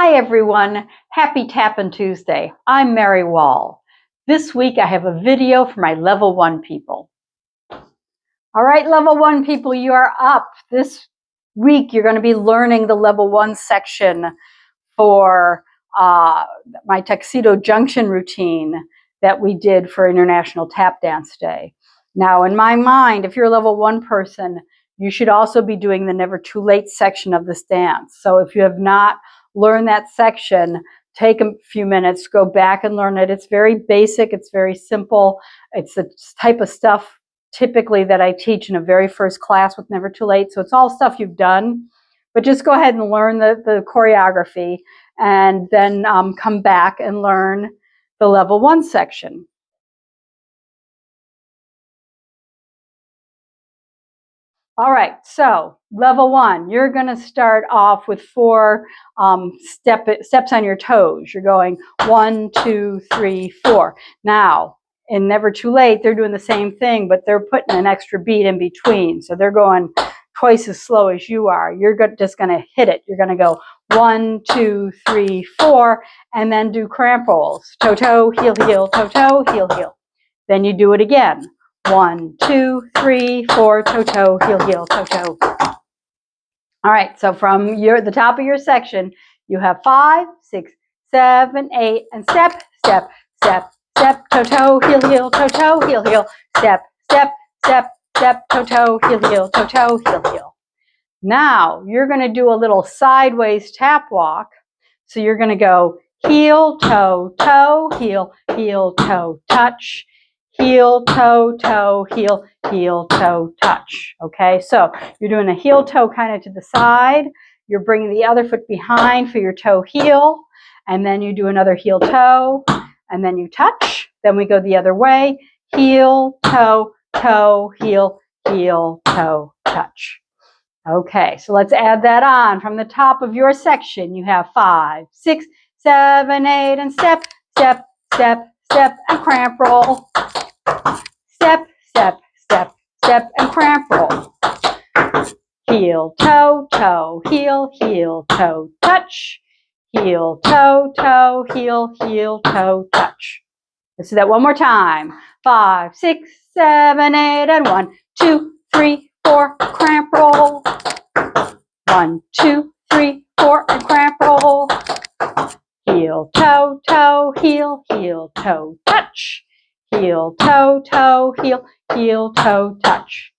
Hi everyone, happy Tappin Tuesday. I'm Mary Wall. This week I have a video for my level 1 people. All right, level 1 people, you are up. This week you're going to be learning the level 1 section for my Tuxedo Junction routine that we did for International Tap Dance Day. Now, in my mind, if you're a level 1 person, you should also be doing the Never Too Late section of this dance. So if you have not learned that section, take a few minutes, go back and learn it. It's very basic, it's very simple. It's the type of stuff typically that I teach in a very first class with Never Too Late. So it's all stuff you've done, but just go ahead and learn the choreography and then come back and learn the level 1 section. All right, so level 1, you're going to start off with 4 steps on your toes. You're going 1, 2, 3, 4. Now, in Never Too Late, they're doing the same thing, but they're putting an extra beat in between. So they're going twice as slow as you are. You're just going to hit it. You're going to go 1, 2, 3, 4, and then do cramp rolls. Toe, toe, heel, heel, toe, toe, heel, heel. Then you do it again. 1, 2, 3, 4, toe, toe, heel, heel, toe, toe. All right, so from the top of your section, you have 5, 6, 7, 8, and step, step, step, step, toe, toe, heel, heel, toe, toe, heel, heel, step, step, step, step, toe, toe, heel, heel, toe, toe, heel, heel. Now, you're going to do a little sideways tap walk. So you're going to go heel, toe, toe, heel, heel, toe, touch, heel, toe, toe, heel, heel, toe, touch. Okay, so you're doing a heel, toe kind of to the side. You're bringing the other foot behind for your toe, heel, and then you do another heel, toe, and then you touch. Then we go the other way, heel, toe, toe, heel, heel, toe, touch. Okay, so let's add that on. From the top of your section, you have 5, 6, 7, 8, and step, step, step, step, and cramp roll. Step, step, step, step, and cramp roll. Heel, toe, toe, heel, heel, toe, touch. Heel, toe, toe, heel, heel, toe, touch. Let's do that one more time. 5, 6, 7, 8, and 1, 2, 3, 4, cramp roll. 1, 2, 3, 4, and cramp roll. Heel, toe, toe, heel, heel, toe, touch. Heel, toe, toe, heel, heel, toe, touch.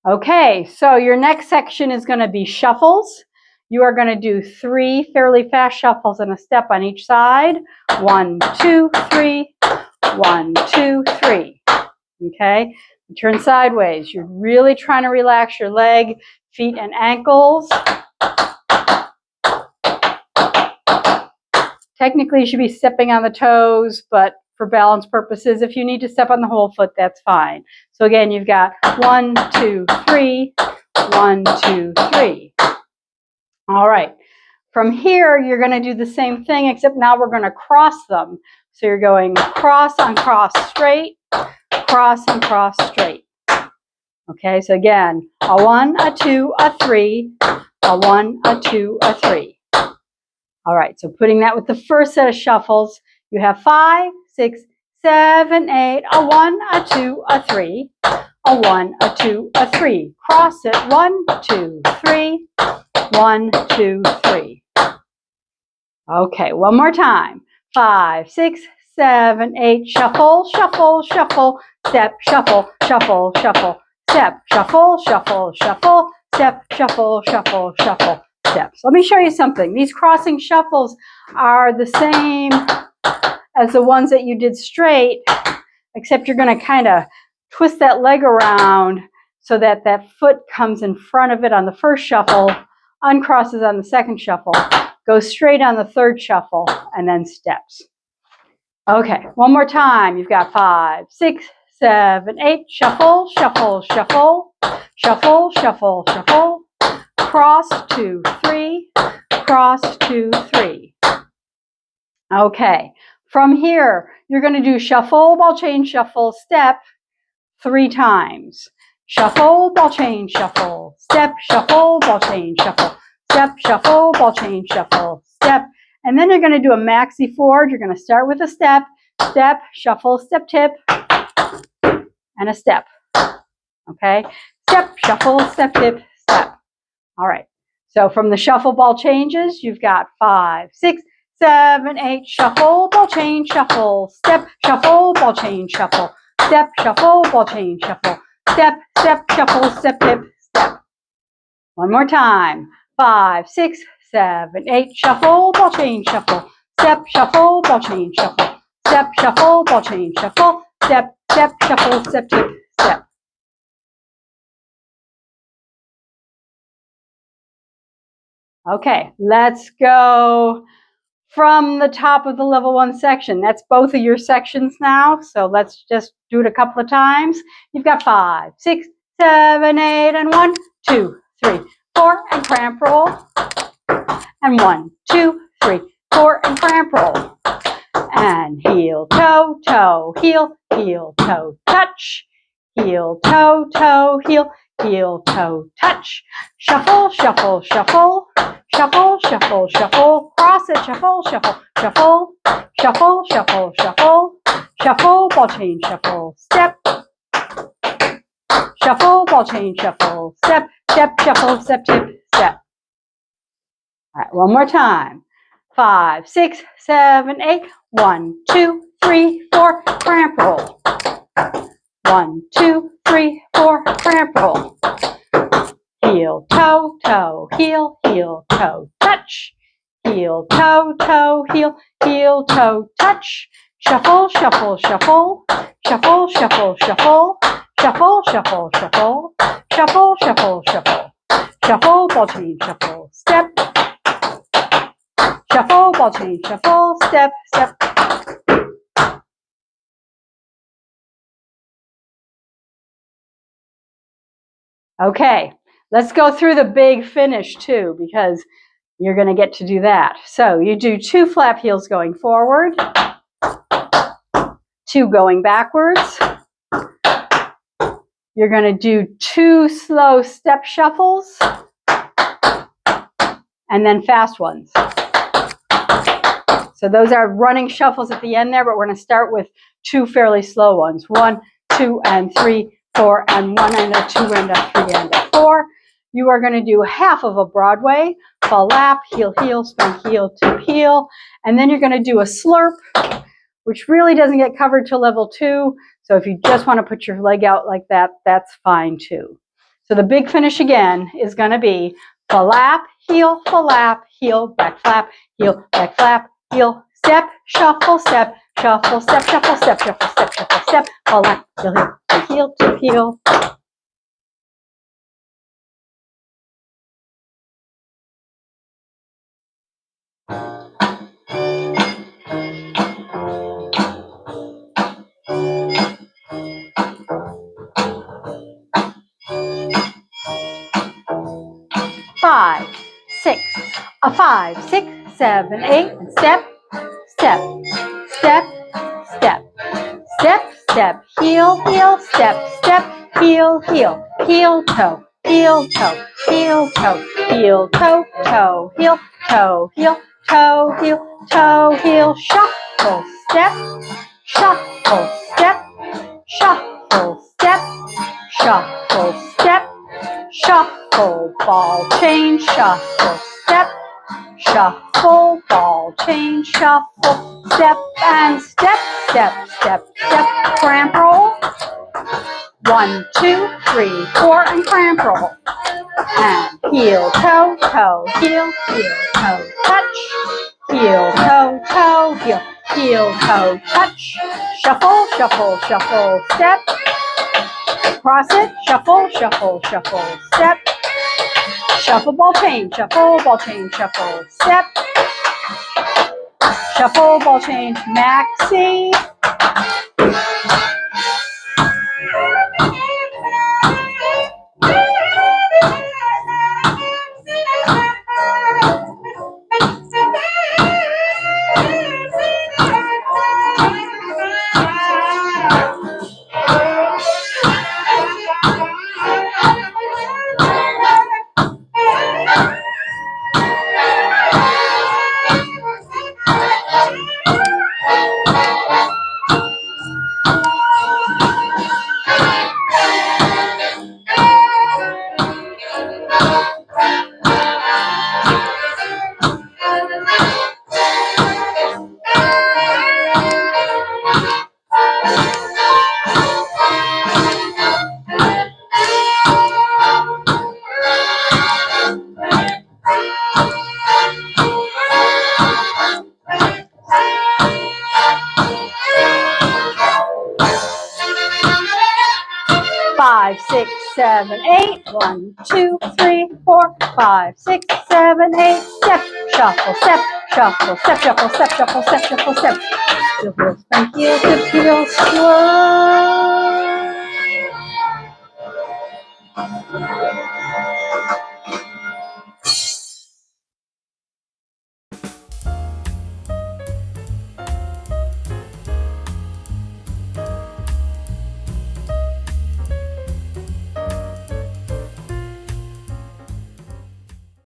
Okay, so your next section is going to be shuffles. You are going to do 3 fairly fast shuffles and a step on each side. 1, 2, 3, 1, 2, 3. Okay, turn sideways. You're really trying to relax your leg, feet, and ankles. Technically, you should be stepping on the toes, but for balance purposes, if you need to step on the whole foot, that's fine. So again, you've got 1, 2, 3, 1, 2, 3. All right. From here, you're going to do the same thing, except now we're going to cross them. So you're going cross on cross straight, cross and cross straight. Okay, so again, a 1, a 2, a 3, a 1, a 2, a 3. All right, so putting that with the first set of shuffles, you have 5, 6, 7, 8, a 1, a 2, a 3, a 1, a 2, a 3. Cross it, 1, 2, 3, 1, 2, 3. Okay, one more time. 5, 6, 7, 8, shuffle, shuffle, shuffle, step, shuffle, shuffle, shuffle, step, shuffle, shuffle, shuffle, step, shuffle, shuffle, shuffle, steps. Let me show you something. These crossing shuffles are the same as the ones that you did straight, except you're going to kind of twist that leg around so that that foot comes in front of it on the first shuffle, uncrosses on the second shuffle, goes straight on the third shuffle, and then steps. Okay, one more time. You've got 5, 6, 7, 8, shuffle, shuffle, shuffle, shuffle, shuffle, shuffle, cross, 2, 3, cross, 2, 3. Okay, from here, you're going to do shuffle, ball change, shuffle, step 3 times. shuffle, ball change, shuffle, step, shuffle, ball change, shuffle, step, shuffle, ball change, shuffle, step. And then you're going to do a maxi forward. You're going to start with a step, step, shuffle, step, tip, and a step. Okay? Step, shuffle, step, tip, step. All right. So from the shuffle ball changes, you've got 5, 6, 7, 8, shuffle, ball change, shuffle, step, shuffle, ball change, shuffle, step, shuffle, ball change, shuffle, step, step, shuffle, step, tip, step. One more time. 5, 6, 7, 8, shuffle, ball change, shuffle, step, shuffle, ball change, shuffle, step, shuffle, ball change, shuffle, step, step, shuffle, step, tip, step. Okay, let's go from the top of the level 1 section. That's both of your sections now, so let's just do it a couple of times. You've got 5, 6, 7, 8, and 1, 2, 3, 4, and cramp roll. And 1, 2, 3, 4, and cramp roll. And heel, toe, toe, heel, toe, touch. Heel, toe, toe, heel, toe, touch. Shuffle, shuffle, shuffle. Shuffle, shuffle, shuffle. Cross it, shuffle, shuffle, shuffle. Shuffle, shuffle, shuffle. Shuffle, ball change, shuffle, step. Shuffle, ball change, shuffle, step, step, shuffle, step, tip, step. All right, one more time. 5, 6, 7, 8. 1, 2, 3, 4. Cramp roll. 1, 2, 3, 4. Cramp roll. Heel, toe, toe, heel, toe, touch. Heel, toe, toe, heel, toe, touch. Shuffle, shuffle, shuffle. Shuffle, shuffle, shuffle. Shuffle, shuffle, shuffle. Shuffle, shuffle, shuffle. Shuffle, ball change, shuffle, step. Shuffle, ball change, shuffle, step, step. Okay, let's go through the big finish too, because you're going to get to do that. So you do 2 flap heels going forward, 2 going backwards. You're going to do 2 slow step shuffles, and then fast ones. So those are running shuffles at the end there, but we're going to start with 2 fairly slow ones. 1, 2, and 3, 4, and 1, and a 2, and a 3, and a 4. You are going to do half of a Broadway, fall lap, heel, heel, spin heel, tip heel, and then you're going to do a slurp, which really doesn't get covered till level 2. So if you just want to put your leg out like that, that's fine too. So the big finish again is going to be fall lap, heel, back flap, heel, step, shuffle, step, shuffle, step, shuffle, step, shuffle, step, shuffle, step, fall lap, heel, tip heel. Five, 6, 7, 8, and step, step, step, step, step, step, heel, step, step, heel, toe, heel, toe, heel, toe, heel, toe, toe, heel, toe, heel, toe, heel, shuffle, step, shuffle, step, shuffle, step, shuffle, step, shuffle, ball change, shuffle, step, shuffle, ball change, shuffle, step, and step, step, step, step, cramp roll. 1, 2, 3, 4, and cramp roll. And heel, toe, toe, heel, toe, touch. Heel, toe, toe, heel, toe, touch. Shuffle, shuffle, shuffle, step. Cross it, shuffle, shuffle, shuffle, step. Shuffle, ball change, shuffle, step. Shuffle, ball change, maxi. 5, 6, 7, 8. 1, 2, 3, 4, 5, 6, 7, 8. Step, shuffle, step, shuffle, step, shuffle, step, shuffle, step, shuffle, step. Heel, heel, spin, heel, tip, heel, swirl.